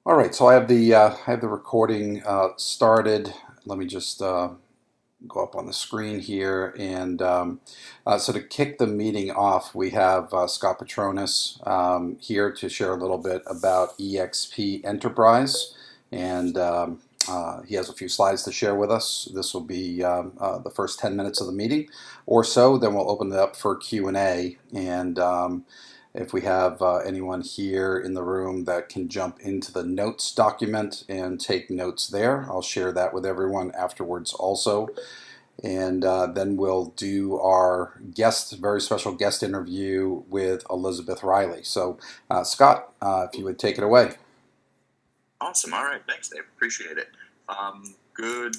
All right, so I have the recording started. Let me just go up on the screen here, and so to kick the meeting off, we have Scott Petronas here to share a little bit about EXP Enterprise, and he has a few slides to share with us. This will be the first 10 minutes of the meeting or so. Then we'll open it up for Q&A, and if we have anyone here in the room that can jump into the notes document and take notes there, I'll share that with everyone afterwards also. And then we'll do our very special guest interview with Elizabeth Riley. So, Scott, if you would take it away. Awesome. All right. Thanks, Dave. Appreciate it. Good.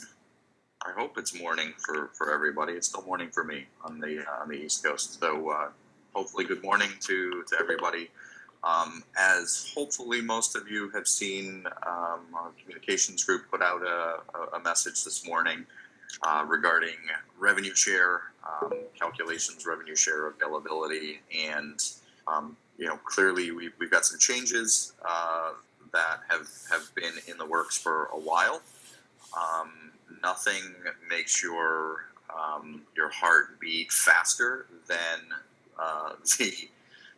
I hope it's morning for everybody. It's still morning for me on the East Coast. So hopefully good morning to everybody. As hopefully most of you have seen, our communications group put out a message this morning regarding revenue share calculations, revenue share availability, and clearly we've got some changes that have been in the works for a while. Nothing makes your heart beat faster than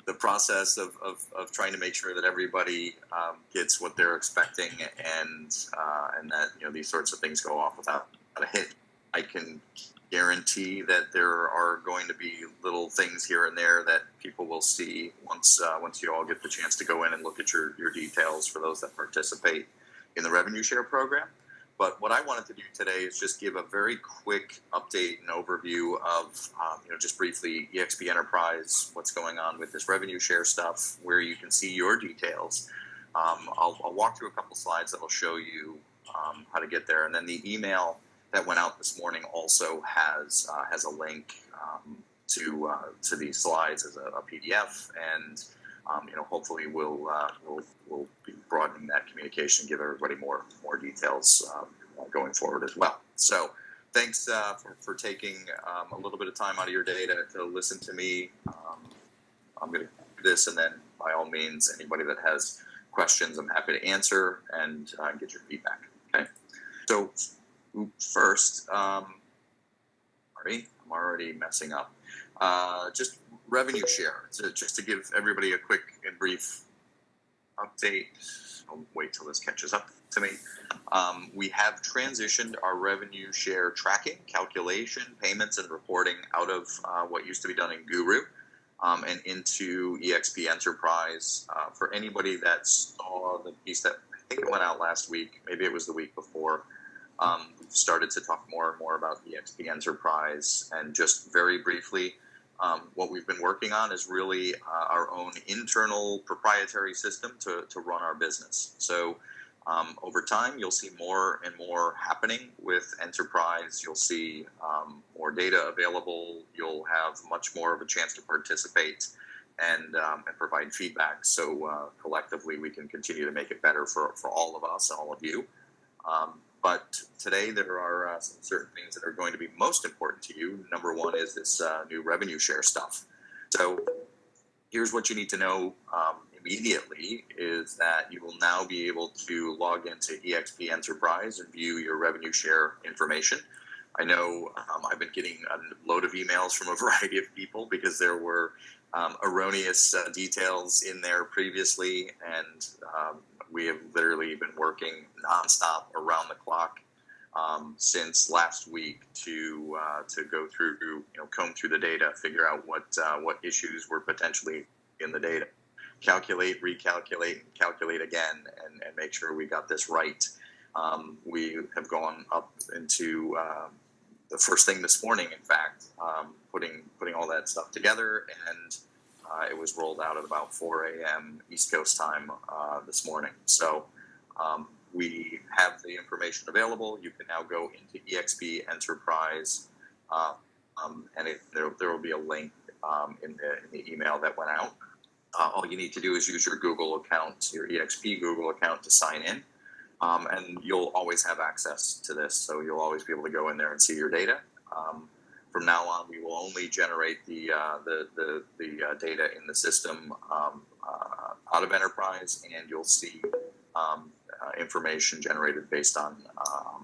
the process of trying to make sure that everybody gets what they're expecting, and that these sorts of things go off without a hit. I can guarantee that there are going to be little things here and there that people will see once you all get the chance to go in and look at your details for those that participate in the revenue share program. But what I wanted to do today is just give a very quick update and overview of, just briefly, EXP Enterprise, what's going on with this revenue share stuff, where you can see your details. I'll walk through a couple slides that will show you how to get there, and then the email that went out this morning also has a link to these slides as a PDF, and hopefully we'll be broadening that communication, give everybody more details going forward as well. So thanks for taking a little bit of time out of your day to listen to me. I'm going to do this, and then by all means, anybody that has questions, I'm happy to answer and get your feedback. Okay. So first, sorry, I'm already messing up. Just revenue share. So just to give everybody a quick and brief update. I'll wait till this catches up to me. We have transitioned our revenue share tracking, calculation, payments, and reporting out of what used to be done in Guru and into EXP Enterprise. For anybody that saw the piece that I think it went out last week, maybe it was the week before, we've started to talk more and more about EXP Enterprise. And just very briefly, what we've been working on is really our own internal proprietary system to run our business. So over time, you'll see more and more happening with Enterprise. You'll see more data available. You'll have much more of a chance to participate and provide feedback. So collectively, we can continue to make it better for all of us and all of you. But today there are some certain things that are going to be most important to you. Number one is this new revenue share stuff. So here's what you need to know immediately is that you will now be able to log into EXP Enterprise and view your revenue share information. I know I've been getting a load of emails from a variety of people because there were erroneous details in there previously, and we have literally been working nonstop around the clock since last week to go through, comb through the data, figure out what issues were potentially in the data, calculate, recalculate, and calculate again, and make sure we got this right. We have gone up into the first thing this morning, in fact, putting all that stuff together, and it was rolled out at about 4 a.m. East Coast time this morning. So we have the information available. You can now go into EXP Enterprise, and there will be a link in the email that went out. All you need to do is use your Google account, your EXP Google account, to sign in, and you'll always have access to this. So you'll always be able to go in there and see your data. From now on, we will only generate the data in the system out of Enterprise, and you'll see information generated based on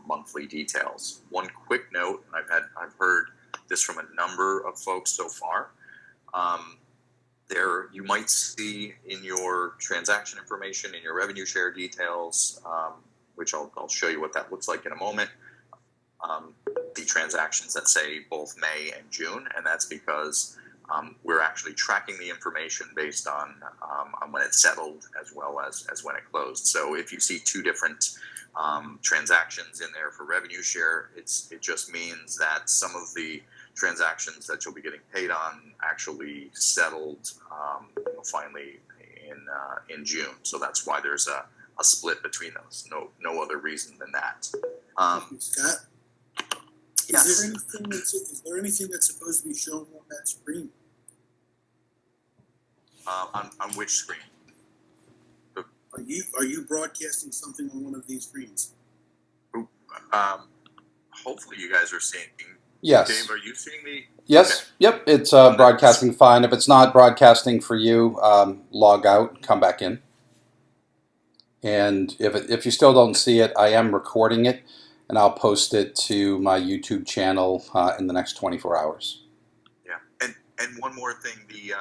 monthly details. One quick note, and I've heard this from a number of folks so far. There, you might see in your transaction information, in your revenue share details, which I'll show you what that looks like in a moment. The transactions that say both May and June, and that's because we're actually tracking the information based on when it settled as well as when it closed. So if you see two different transactions in there for revenue share, it just means that some of the transactions that you'll be getting paid on actually settled finally in June. So that's why there's a split between those. No other reason than that. Scott? Yes. Is there anything that's supposed to be shown on that screen? On which screen? Are you broadcasting something on one of these screens? Hopefully you guys are seeing. Yes. Dave, are you seeing the? Yes. Okay. Yep. It's broadcasting fine. If it's not broadcasting for you, log out, come back in. And if you still don't see it, I am recording it, and I'll post it to my YouTube channel in the next 24 hours. Yeah, and one more thing, the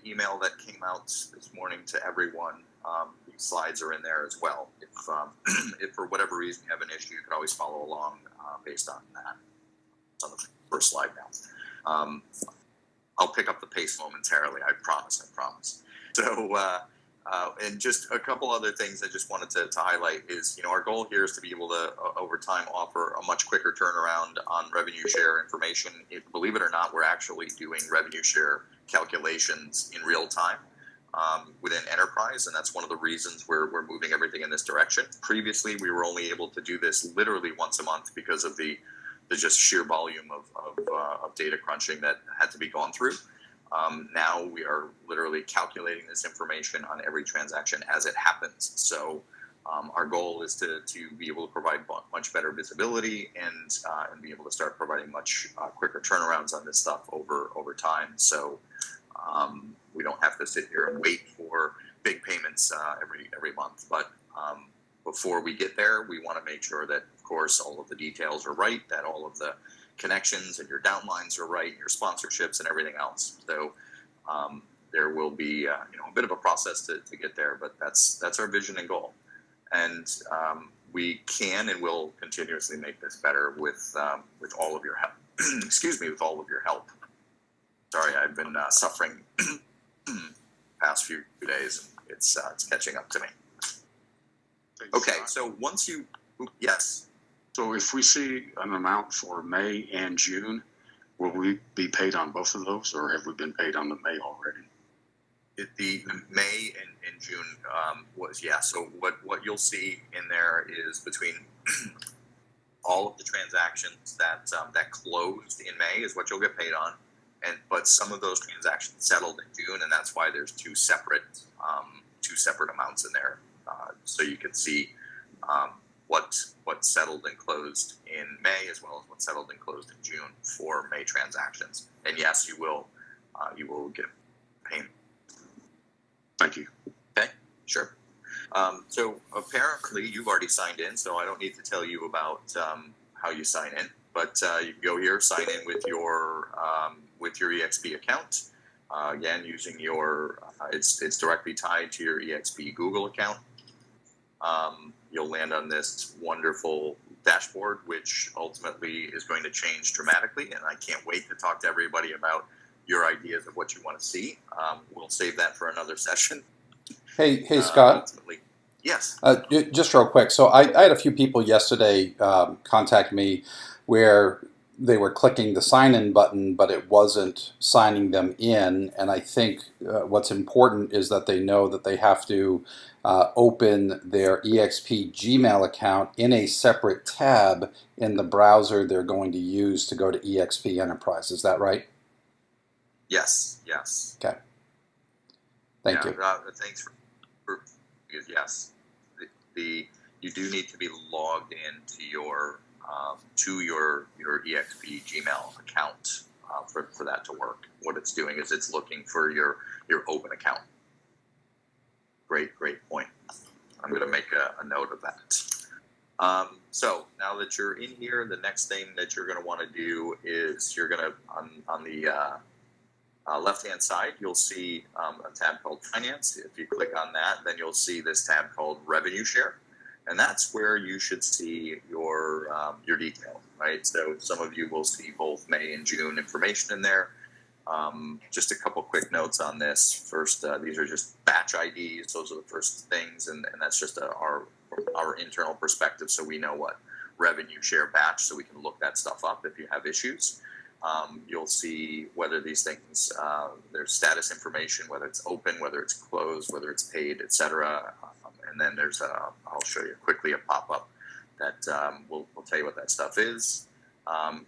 email that came out this morning to everyone, these slides are in there as well. If for whatever reason you have an issue, you can always follow along based on that. It's on the first slide now. I'll pick up the pace momentarily. I promise. So. And just a couple other things I just wanted to highlight is, our goal here is to be able to, over time, offer a much quicker turnaround on revenue share information. Believe it or not, we're actually doing revenue share calculations in real time within Enterprise, and that's one of the reasons we're moving everything in this direction. Previously, we were only able to do this literally once a month because of the just sheer volume of data crunching that had to be gone through. Now we are literally calculating this information on every transaction as it happens. So our goal is to be able to provide much better visibility and be able to start providing much quicker turnarounds on this stuff over time. So we don't have to sit here and wait for big payments every month. But before we get there, we want to make sure that, of course, all of the details are right, that all of the connections and your downlines are right, your sponsorships and everything else. So there will be a bit of a process to get there, but that's our vision and goal. And we can and will continuously make this better with all of your help. Excuse me, with all of your help. Sorry, I've been suffering past few days. It's catching up to me. Okay, so once you, yes. So if we see an amount for May and June, will we be paid on both of those, or have we been paid on the May already? The May and June was, yeah. So what you'll see in there is between all of the transactions that closed in May is what you'll get paid on, but some of those transactions settled in June, and that's why there's two separate amounts in there. So you can see what settled and closed in May, as well as what settled and closed in June for May transactions. And yes, you will get payment. Thank you. Okay, sure. So apparently you've already signed in, so I don't need to tell you about how you sign in. But you can go here, sign in with your EXP account. Again, using your it's directly tied to your EXP Google account. You'll land on this wonderful dashboard, which ultimately is going to change dramatically. And I can't wait to talk to everybody about your ideas of what you want to see. We'll save that for another session. Hey, Scott. Ultimately, yes. Just real quick. So I had a few people yesterday contact me where they were clicking the sign-in button, but it wasn't signing them in. And I think what's important is that they know that they have to open their EXP Gmail account in a separate tab in the browser they're going to use to go to EXP Enterprise. Is that right? Yes. Okay. Thank you. Thanks for yes. You do need to be logged into your EXP Gmail account for that to work. What it's doing is it's looking for your open account. Great point. So now that you're in here, the next thing that you're going to want to do is you're going to, on the left-hand side, you'll see a tab called Finance. If you click on that, then you'll see this tab called Revenue Share. And that's where you should see your detail, right? So some of you will see both May and June information in there. Just a couple quick notes on this. First, these are just batch IDs. Those are the first things, and that's just our internal perspective, so we know what revenue share batch, so we can look that stuff up if you have issues. You'll see whether these things, there's status information, whether it's open, whether it's closed, whether it's paid, etc. And then there's I'll show you quickly a pop-up that will tell you what that stuff is.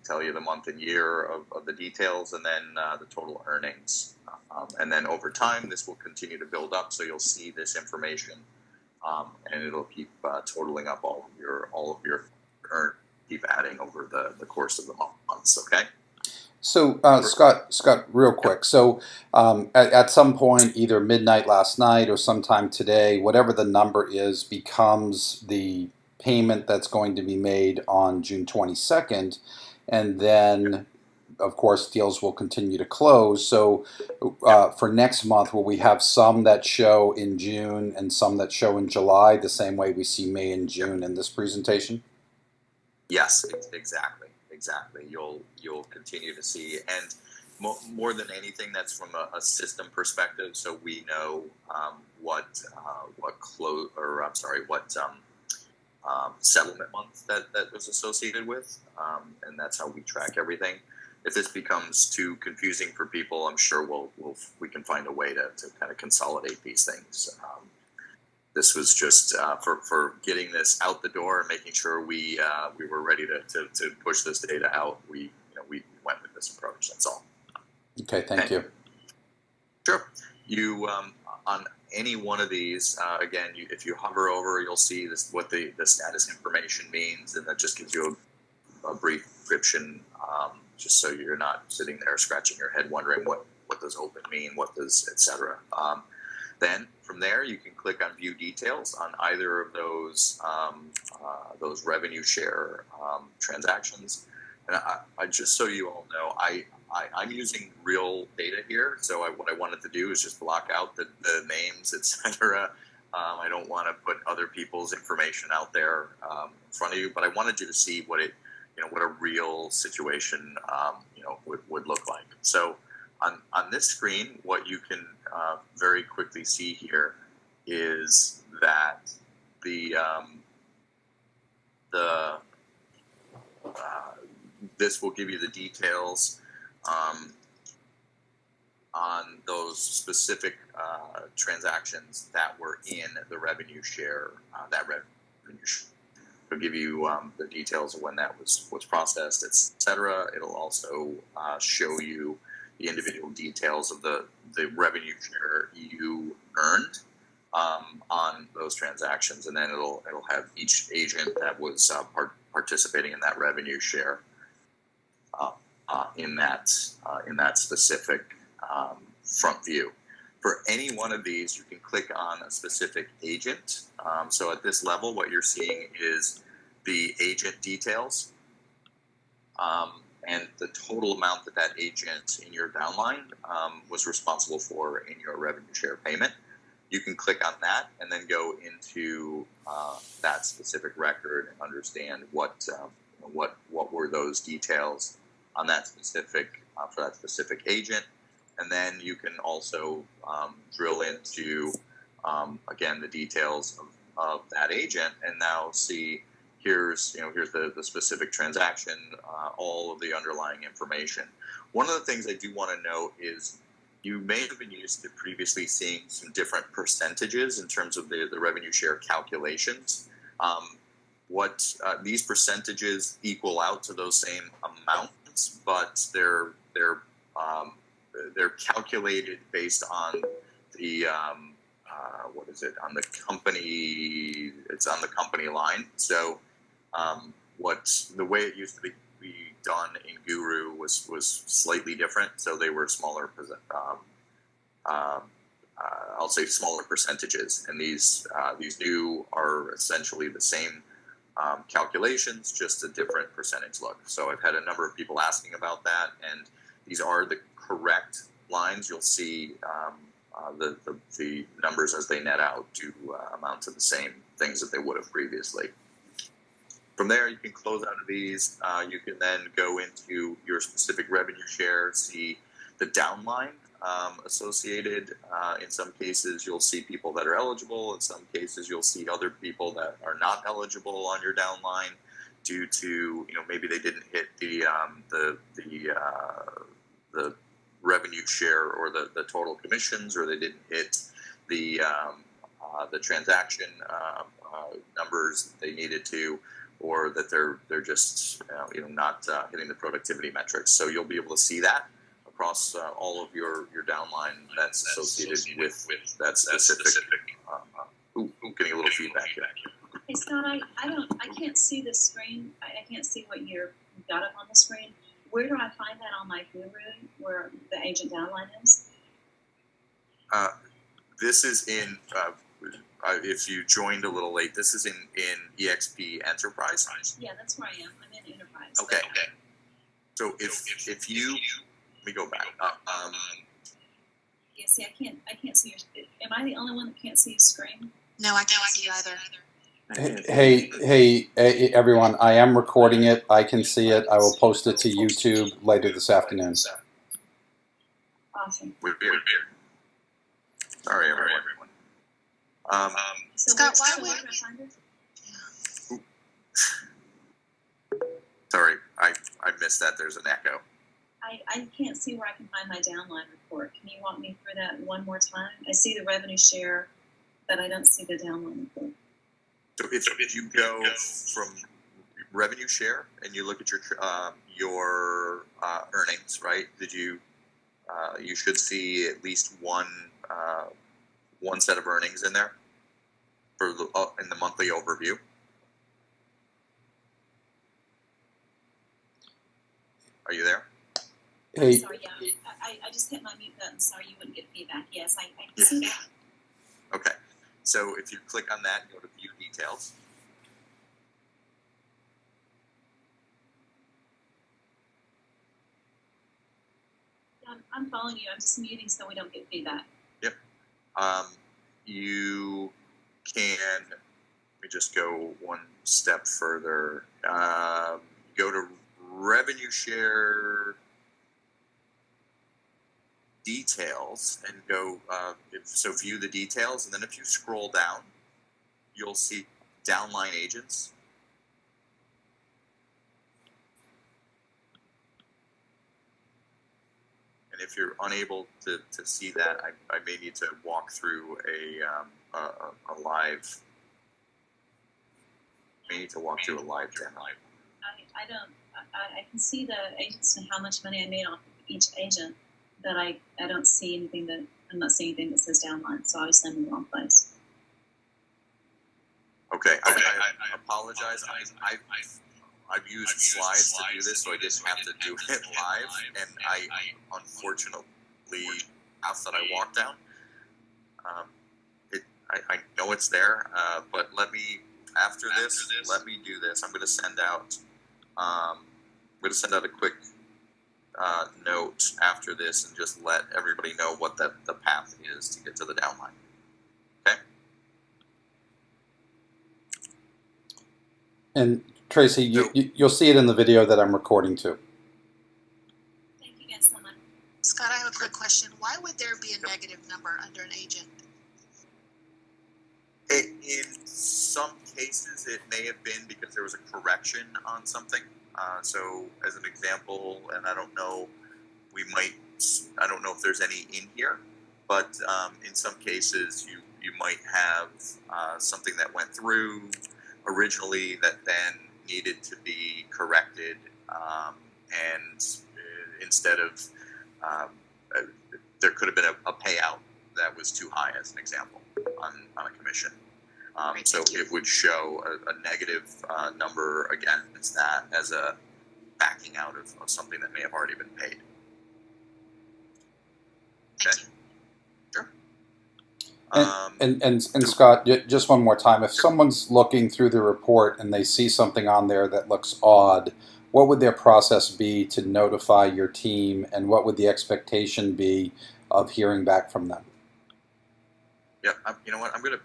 Tell you the month and year of the details, and then the total earnings. And then over time, this will continue to build up, so you'll see this information, and it'll keep totaling up all of your earnings, keep adding over the course of the months. Okay. So Scott, real quick. So at some point, either midnight last night or sometime today, whatever the number is becomes the payment that's going to be made on June 22nd, and then of course deals will continue to close. So for next month, will we have some that show in June and some that show in July, the same way we see May and June in this presentation? Yes, exactly. You'll continue to see, and more than anything, that's from a system perspective. So we know what settlement month that was associated with, and that's how we track everything. If this becomes too confusing for people, I'm sure we can find a way to kind of consolidate these things. This was just for getting this out the door and making sure we were ready to push this data out. We went with this approach. That's all. Okay, thank you. Sure. You on any one of these, again, if you hover over, you'll see this what the status information means, and that just gives you a brief description, just so you're not sitting there scratching your head wondering what does open mean, what does etc. Then from there, you can click on View Details on either of those revenue share transactions. And I just so you all know, I'm using real data here. So what I wanted to do is just block out the names, etc. I don't want to put other people's information out there in front of you, but I wanted you to see what a real situation would look like. So on this screen, what you can very quickly see here is that this will give you the details on those specific transactions that were in the revenue share. That revenue share will give you the details of when that was processed, etc. It'll also show you the individual details of the revenue share you earned on those transactions, and then it'll have each agent that was participating in that revenue share in that specific front view. For any one of these, you can click on a specific agent. So at this level, what you're seeing is the agent details. And the total amount that agent in your downline was responsible for in your revenue share payment. You can click on that and then go into that specific record and understand what were those details on that specific for that specific agent. And then you can also drill into again the details of that agent, and now see. Here's the specific transaction, all of the underlying information. One of the things I do want to note is you may have been used to previously seeing some different percentages in terms of the revenue share calculations. These percentages equal out to those same amounts, but they're calculated based on the on the company. It's on the company line. So the way it used to be done in Guru was slightly different. So they were smaller, I'll say smaller percentages, and these new are essentially the same calculations, just a different percentage look. So I've had a number of people asking about that, and these are the correct lines. You'll see the numbers as they net out do amount to the same things that they would have previously. From there, you can close out of these. You can then go into your specific revenue share, see the downline associated. In some cases, you'll see people that are eligible. In some cases, you'll see other people that are not eligible on your downline due to, maybe they didn't hit the revenue share or the total commissions, or they didn't hit the transaction numbers that they needed to, or that they're just not hitting the productivity metrics. So you'll be able to see that across all of your downline that's associated with that specific. Getting a little feedback here. Hey Scott, I can't see the screen. I can't see what you've got up on the screen. Where do I find that on my Guru, where the agent downline is? This is in. If you joined a little late, this is in EXP Enterprise. Yeah, that's where I am. I'm in Enterprise. Okay. So if you let me go back. Yeah, see, I can't see your. Am I the only one that can't see your screen? No, I can't see either. Hey, everyone, I am recording it. I can see it. I will post it to YouTube later this afternoon. Awesome. We're here. Sorry, everyone. So Scott, where why can I find it? Sorry, I missed that. There's an echo. I can't see where I can find my downline report. Can you walk me through that one more time? I see the revenue share, but I don't see the downline report. So if you go from revenue share and you look at your earnings, right? You should see at least one set of earnings in there for in the monthly overview. Are you there? Hey, I'm sorry, yeah. I just hit my mute button. Sorry, you wouldn't get feedback. Yes, I can see that. Okay. So if you click on that and go to view details. I'm following you. I'm just muting so we don't get feedback. Yep. You can, let me just go one step further. Go to revenue share details and go, view the details. And then if you scroll down, you'll see downline agents. And if you're unable to see that, I may need to walk through a live. I need to walk through a live demo. I can see the agents and how much money I made off of each agent, but I don't see anything I'm not seeing anything that says downline. So obviously I'm in the wrong place. Okay, I apologize. I've used slides to do this, so I didn't have to do it live, and I unfortunately path that I walked down. I know it's there, but after this, let me do this. I'm going to send out a quick note after this, and just let everybody know what the path is to get to the downline. Okay. and Tracy, you'll see it in the video that I'm recording too. Thank you guys so much. Scott, I have a quick question. Why would there be a negative number under an agent? In some cases, it may have been because there was a correction on something. So, as an example, and I don't know if there's any in here, but in some cases, you might have something that went through originally that then needed to be corrected, and instead of there could have been a payout that was too high, as an example, on a commission. Great, So thank you. it would show a negative number against that as a backing out of something that may have already been paid. Thank Okay. you. Sure. And Scott, just one more time. If someone's looking through the report and they see something on there that looks odd, what would their process be to notify your team, and what would the expectation be of hearing back from them? Yeah, you know what? I'm gonna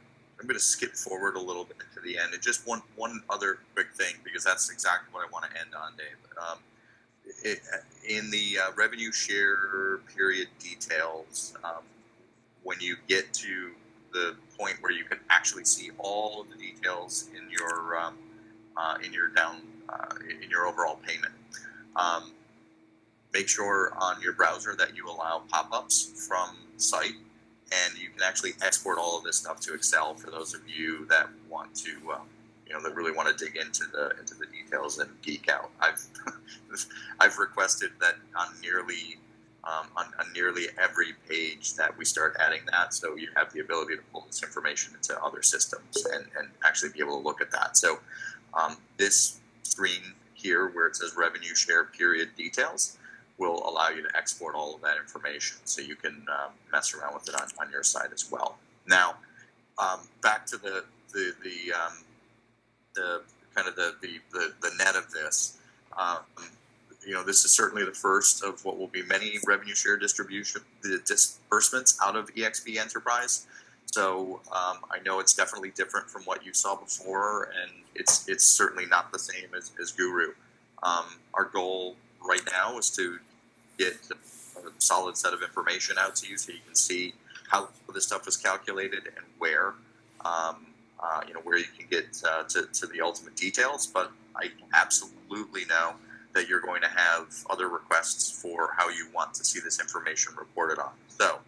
skip forward a little bit to the end, and just one other quick thing, because that's exactly what I want to end on, Dave. In the revenue share period details, when you get to the point where you can actually see all of the details in your overall payment, make sure on your browser that you allow pop-ups from the site, and you can actually export all of this stuff to Excel for those of you that want to, that really want to dig into the details and geek out. I've requested that on nearly every page that we start adding that, so you have the ability to pull this information into other systems and actually be able to look at that. So this screen here where it says revenue share period details will allow you to export all of that information, so you can mess around with it on your side as well. Now, back to the net of this. This is certainly the first of what will be many revenue share disbursements out of EXP Enterprise. So I know it's definitely different from what you saw before, and it's certainly not the same as Guru. Our goal right now is to get a solid set of information out to you, so you can see how this stuff is calculated and where you can get to the ultimate details. But I absolutely know that you're going to have other requests for how you want to see this information reported on. So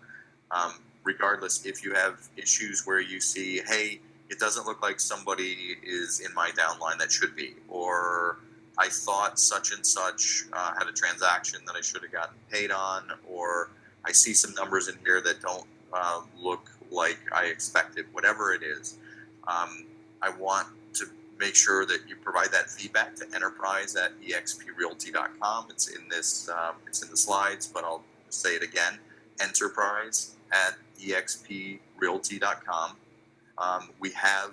regardless, if you have issues where you see, hey, it doesn't look like somebody is in my downline that should be, or I thought such and such had a transaction that I should have gotten paid on, or I see some numbers in here that don't look like I expected, whatever it is, I want to make sure that you provide that feedback to enterprise@exprealty.com. It's in this, it's in the slides, but I'll say it again: enterprise@exprealty.com. We have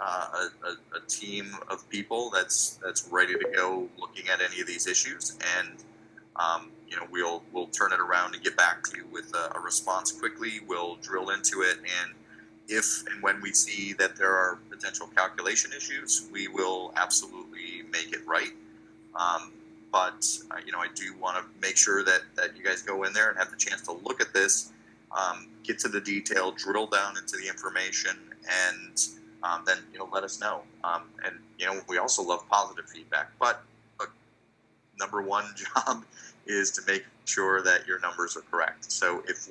a team of people that's ready to go looking at any of these issues, and we'll turn it around and get back to you with a response quickly. We'll drill into it, and if and when we see that there are potential calculation issues, we will absolutely make it right. But I do want to make sure that you guys go in there and have the chance to look at this, get to the detail, drill down into the information, and then let us know. And we also love positive feedback. But number one job is to make sure that your numbers are correct. So if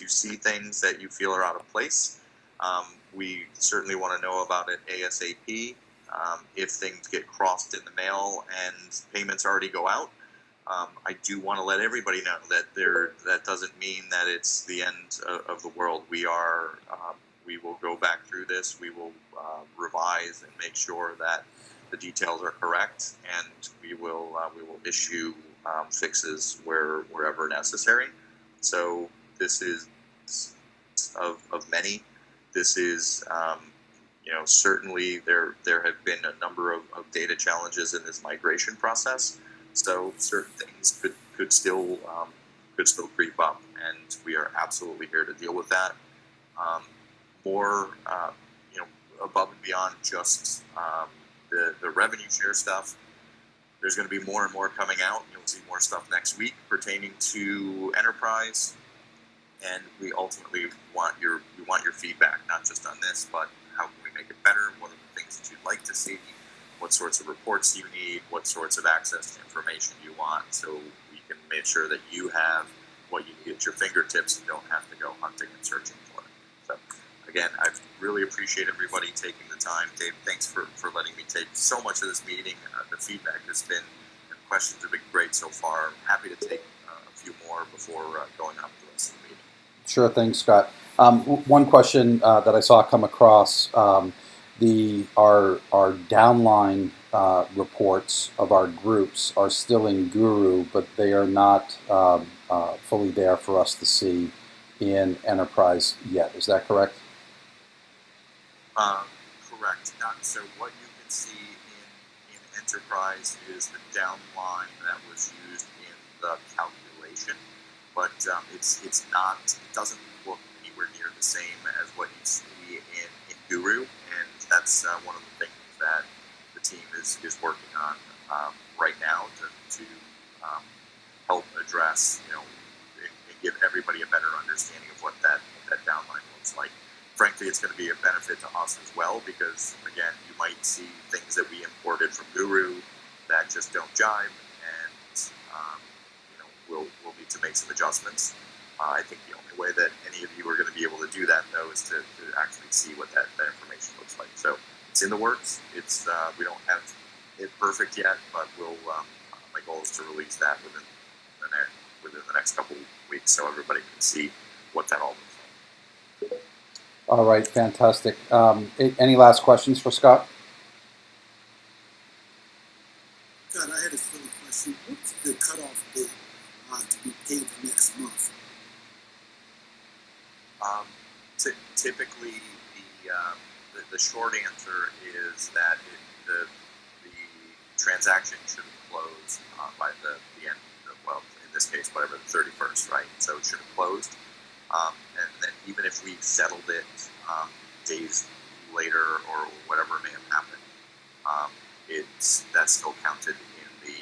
you see things that you feel are out of place, we certainly want to know about it ASAP. If things get crossed in the mail and payments already go out, I do want to let everybody know that that doesn't mean that it's the end of the world. We will go back through this. We will revise and make sure that the details are correct, and we will issue fixes wherever necessary. So this is of many. This is certainly there have been a number of data challenges in this migration process. So certain things could still creep up, and we are absolutely here to deal with that. More above and beyond just the revenue share stuff. There's going to be more and more coming out. You'll see more stuff next week pertaining to enterprise, and we ultimately want your feedback, not just on this, but how can we make it better? What are the things that you'd like to see? What sorts of reports you need? What sorts of access to information you want? So we can make sure that you have what you need at your fingertips and don't have to go hunting and searching for it. So again, I really appreciate everybody taking the time. Dave, thanks for letting me take so much of this meeting. The feedback has been, the questions have been great so far. I'm happy to take a few more before going up the rest of the meeting. Sure thing, Scott. One question that I saw come across, our downline reports of our groups are still in Guru, but they are not fully there for us to see in Enterprise yet. Is that correct? Correct. So what you can see in Enterprise is the downline that was used in the calculation, but it's not. It doesn't look anywhere near the same as what you see in Guru, and that's one of the things that the team is working on right now to help address, and give everybody a better understanding of what that downline looks like. Frankly, it's going to be a benefit to us as well because, again, you might see things that we imported from Guru that just don't jive, and we'll need to make some adjustments. I think the only way that any of you are going to be able to do that, though, is to actually see what that information looks like. So it's in the works. It's we don't have it perfect yet, but we'll. My goal is to release that within the next couple of weeks, so everybody can see what that all looks like. All right, fantastic. Any last questions for Scott? Scott, I had a further question. What's the cutoff date to be paid next month? Typically, the short answer is that the transaction should close by the end. Well, in this case, whatever, the 31st, right? So it should have closed. And then even if we settled it days later or whatever may have happened, that's still counted in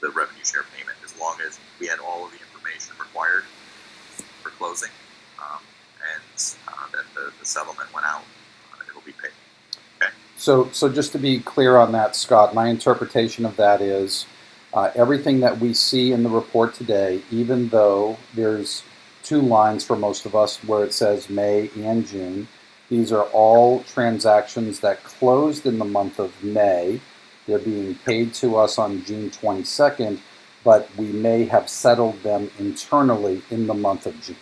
the revenue share payment as long as we had all of the information required for closing, and then the settlement went out. It'll be paid. Okay. So just to be clear on that, Scott, my interpretation of that is everything that we see in the report today, even though there's two lines for most of us where it says May and June, these are all transactions that closed in the month of May. They're being paid to us on June 22nd, but we may have settled them internally in the month of June.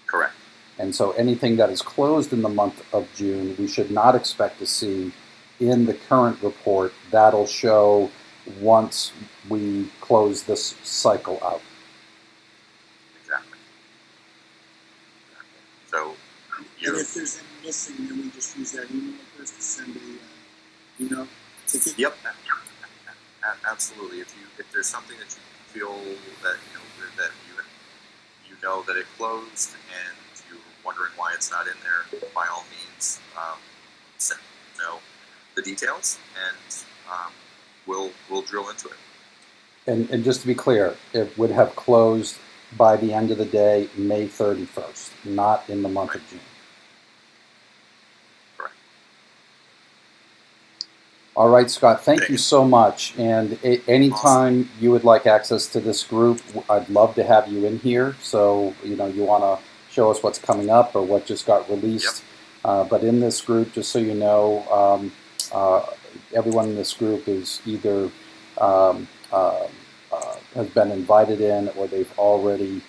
Correct. And so anything that is closed in the month of June, we should not expect to see in the current report. That'll show once we close this cycle out. Exactly. So, And if there's any missing, then we just use that email address to send a ticket? Yep. Absolutely. If there's something that you feel that that you know that it closed and you're wondering why it's not in there, by all means, send the details, and we'll drill into it. And just to be clear, it would have closed by the end of the day, May 31st, not in the month of June. Correct. All right, Scott, thank you so much. And anytime you would like access to this group, I'd love to have you in here. So, you want to show us what's coming up or what just got released. Yep. But in this group, just so you know, everyone in this group is either has been invited in or they've already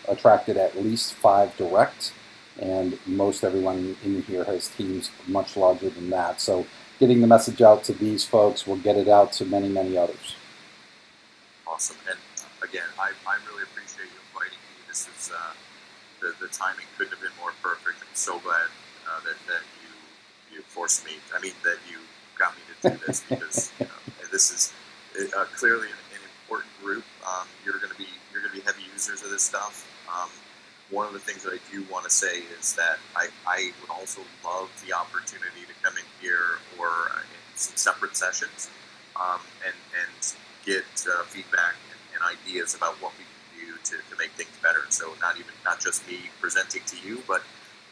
attracted at least 5 direct. And most everyone in here has teams much larger than that. So getting the message out to these folks will get it out to many, many others. Awesome. And again, I really appreciate you inviting me. This is the timing couldn't have been more perfect. I'm so glad that you forced me. I mean, that you got me to do this because this is clearly an important group. You're going to be heavy users of this stuff. One of the things that I do want to say is that I would also love the opportunity to come in here or in some separate sessions and get feedback and ideas about what we can do to make things better. So not just me presenting to you, but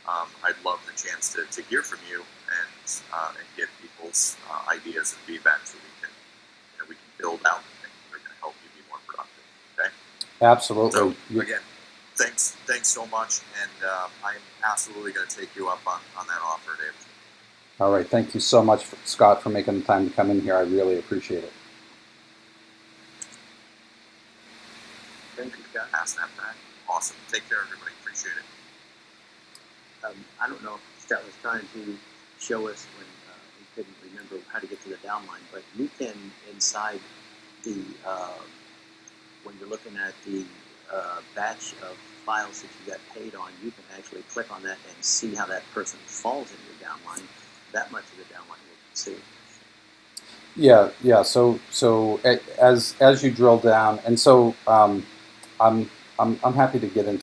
I'd love the chance to hear from you and get people's ideas and feedback so we can build out things that are going to help you be more productive. Okay. Absolutely. So again, thanks so much, and I'm absolutely going to take you up on that offer, Dave. All right. Thank you so much, Scott, for making the time to come in here. I really appreciate it. Thank you, Scott. Pass that back. Awesome. Take care, everybody. Appreciate it. I don't know if Scott was trying to show us when we couldn't remember how to get to the downline, but you can, inside the, when you're looking at the batch of files that you got paid on, you can actually click on that and see how that person falls in your downline. That much of the downline you can see. Yeah, yeah. So as you drill down, and so I'm happy to get into